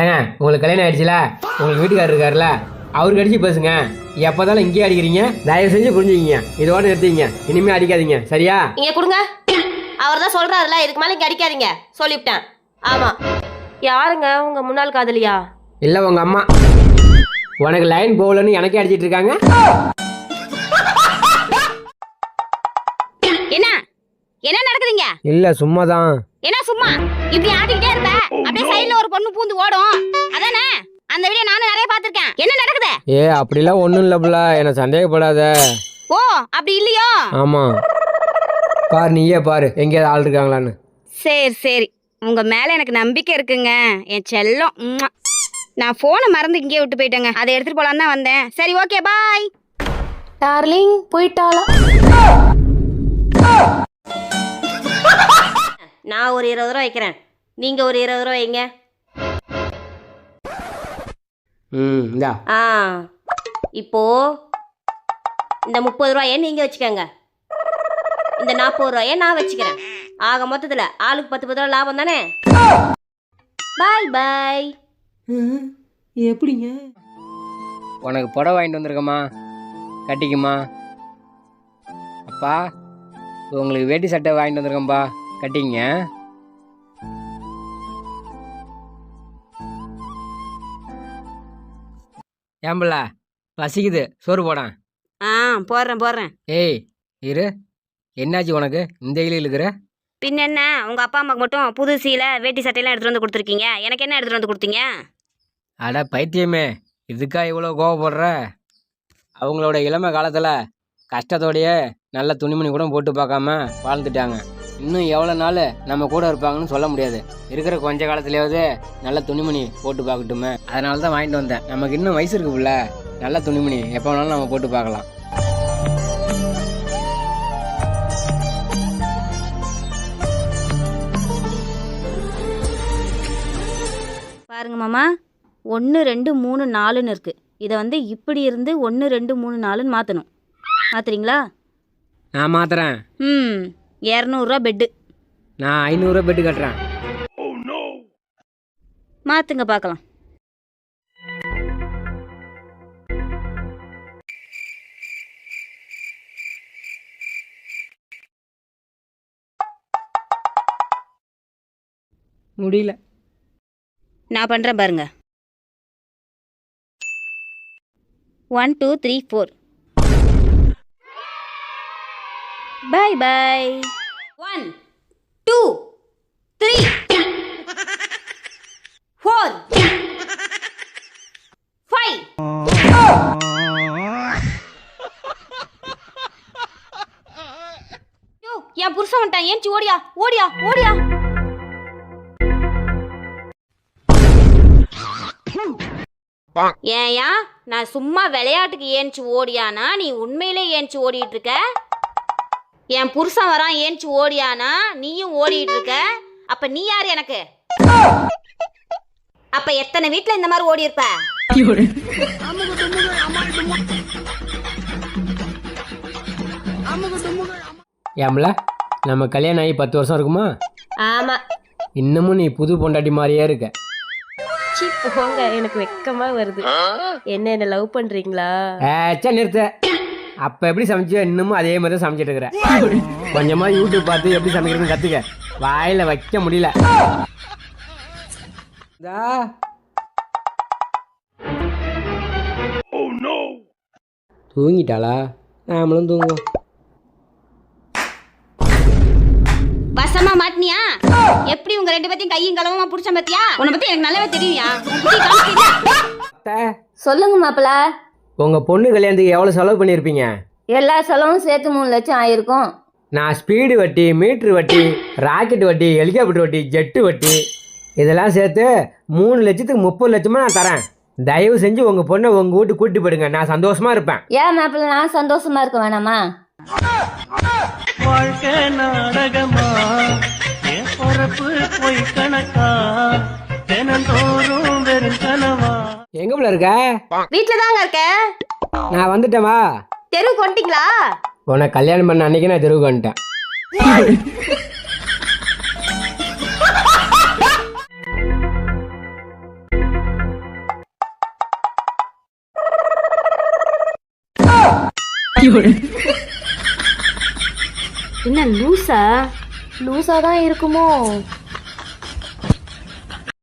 ஏங்க உங்களுக்கு கல்யாணம் ஆயிடுச்சுல, உங்களுக்கு வீட்டுக்காரர் இருக்காருல்ல, அவருக்கு அடிச்சு பேசுங்க. எப்போதாலும் இங்கேயே அடிக்கிறீங்க, தயவு செஞ்சு புரிஞ்சுக்கிங்க. இதோட நிறுத்திங்க, இனிமே அடிக்காதீங்க சரியா? இங்க கொடுங்க. அவர் தான் சொல்றாருல, இதுக்கு மேலே இங்க அடிக்காதீங்க சொல்லிவிட்டேன். ஆமா. யாருங்க உங்க முன்னாள் காதலியா? இல்லை உங்க அம்மா. உனக்கு லைன் போகலன்னு எனக்கே அடிச்சிட்டு இருக்காங்க. என்ன என்ன நடக்குதுங்க? இல்ல சும்மாதான். என்ன சும்மா இப்படி ஆடிக்கிட்டே இருப்ப? அப்படியே சைடுல ஒரு பொண்ணு பூந்து ஓடும், அதானே? அந்த வீடியோ நானும் நிறைய பாத்திருக்கேன். என்ன நடக்குது? அப்படிலாம் ஒண்ணும் இல்ல புள்ள, என்ன சந்தேகப்படாத. ஓ அப்படி இல்லையோ? ஆமா பாரு, நீயே பாரு எங்கேயாவது ஆள் இருக்காங்களான்னு. சரி சரி, உங்க மேல எனக்கு நம்பிக்கை இருக்குங்க என் செல்லம். நான் போனை மறந்து இங்கே விட்டு போயிட்டேங்க, அதை எடுத்துட்டு போலான்னு தான் வந்தேன். சரி ஓகே பாய் டார்லிங். போயிட்டாளா? நான் ஒரு 20 ரூபா வைக்கிறேன், நீங்க ஒரு 20 ரூபா வைங்க. இந்தா. இப்போ இந்த 30 ரூபாயை நீங்க வச்சுக்கோங்க, இந்த 40 ரூபாயை நான் வச்சுக்கிறேன். ஆக மொத்தத்தில் ஆளுக்கு 10 ரூபா லாபம் தானே? பாய் பாய். எப்படிங்க? உனக்கு புடவை வாங்கிட்டு வந்திருக்கம்மா, கட்டிக்குமா. அப்பா உங்களுக்கு வேட்டி சட்டை வாங்கிட்டு வந்திருக்கேன்ப்பா, கட்டிங்க. ஏம்பிள்ள பசிக்குது, சோறு போடான். போடுறேன். ஏய் இரு, என்னாச்சு உனக்கு இந்த இலு இழுக்கிற? பின்ன என்ன, உங்க அப்பா அம்மாக்கு மட்டும் புது சீலை வேட்டி சட்டையெல்லாம் எடுத்துட்டு வந்து கொடுத்துருக்கீங்க, எனக்கு என்ன எடுத்துட்டு வந்து கொடுத்தீங்க? அட பைத்தியமே, இதுக்கா இவ்வளோ கோவப்படுற? அவங்களோட இளமை காலத்தில் கஷ்டத்தோடையே நல்ல துணிமணி கூட போட்டு பார்க்காம வாழ்ந்துட்டாங்க. இன்னும் எவ்வளோ நாள் நம்ம கூட இருப்பாங்கன்னு சொல்ல முடியாது. இருக்கிற கொஞ்ச காலத்துலேயாவது நல்ல துணிமணி போட்டு பார்க்கட்டுமே, அதனால தான் வாங்கிட்டு வந்தேன். நமக்கு இன்னும் வயசு இருக்குல்ல, நல்ல துணிமணி எப்போ வேணாலும் நம்ம போட்டு பார்க்கலாம். பாருங்க மாமா, 1 2 3 4ன்னு இருக்கு. இதை வந்து இப்படி இருந்து 1 2 3 4ன்னு மாற்றணும். மாத்துறீங்களா? நான் மாத்துறேன். 200 ரூபா பெட்டு. நான் 500 ரூபா பெட்டு கட்டுறேன். மாத்துங்க பார்க்கலாம். முடியல. நான் பண்றேன் பாருங்க. 1 2 3 4. Bye bye. 1 2 3 4 5. என் புருஷன் வந்துட்டான், ஏன்ச்சு ஓடியா ஓடியா ஓடியா. ஏயா நான் சும்மா விளையாட்டுக்கு ஏன்ச்சு ஓடியானா, நீ உண்மையிலே ஏன்ச்சு ஓடிட்டு இருக்க? என் புருஷன் வரான் ஏன்ச்சு ஓடியானா, நீயும் ஓடிட்டு இருக்க. அப்ப நீ யாரு எனக்கு? அப்ப எத்தனை வீட்டுல இந்த மாதிரி ஓடி இருப்ப? ஏம்ல நம்ம கல்யாணம் ஆகி 10 வருஷம் இருக்குமா? ஆமா. இன்னமும் நீ புது பொண்டாட்டி மாதிரியே இருக்க. போங்க, எனக்கு வெக்கமா வருது. என்ன லவ் பண்றீங்களா? நிறுத்த. அப்ப எப்படி சமைச்சியோ இன்னமும் அதே மாதிரி தான் சமைச்சிட்டு இருக்கிற. கொஞ்சமா யூடியூப் பார்த்து எப்படி சமைக்கிறதுன்னு கத்துக்க. வாயில வைக்க முடியல. தூங்கிட்டாளா? நாமளும் தூங்குவோம். வசமா மாட்டினியா? எப்படி உங்க 2 பேத்தையும் கையும் களவுமா புடிச்ச பத்தியா? உன்னை பத்தி எனக்கு நல்லாவே தெரியும்யா. சொல்லுங்க மாப்பிள்ள. உங்க பொண்ணு கல்யாணத்துக்கு எவ்வளவு செலவு பண்ணிருப்பீங்க? எல்லா செலவும் சேர்த்து 3 லட்சம் ஆயிருக்கும். நான் ஸ்பீடு வட்டி, மீட்ரு வட்டி, ராக்கெட் வட்டி, ஹெலிகாப்டர் வட்டி, ஜெட்டு வட்டி இதெல்லாம் சேர்த்து 3 லட்சத்துக்கு 30 லட்சமா நான் தரேன். தயவு செஞ்சு உங்க பொண்ணை உங்க வீட்டுக்கு கூட்டி போயிடுங்க, நான் சந்தோஷமா இருப்பேன். ஏன் மாப்பிள்ள, நான் சந்தோஷமா இருக்க வேணாமா? வாழ்க்கை நாடகமா, என் பொறப்பு போய் கணக்கா, தினந்தோறும் வெறும் கனவா. எங்க போல இருக்க? வீட்டுல தாங்க இருக்க. நான் வந்துட்டேமா. தெருவுக்கு வந்துட்டீங்களா? உன்னை கல்யாணம் பண்ண அன்னைக்கு நான் தெருவுக்கு வந்துட்டேன். என்ன லூசா? லூஸாக தான் இருக்குமோ?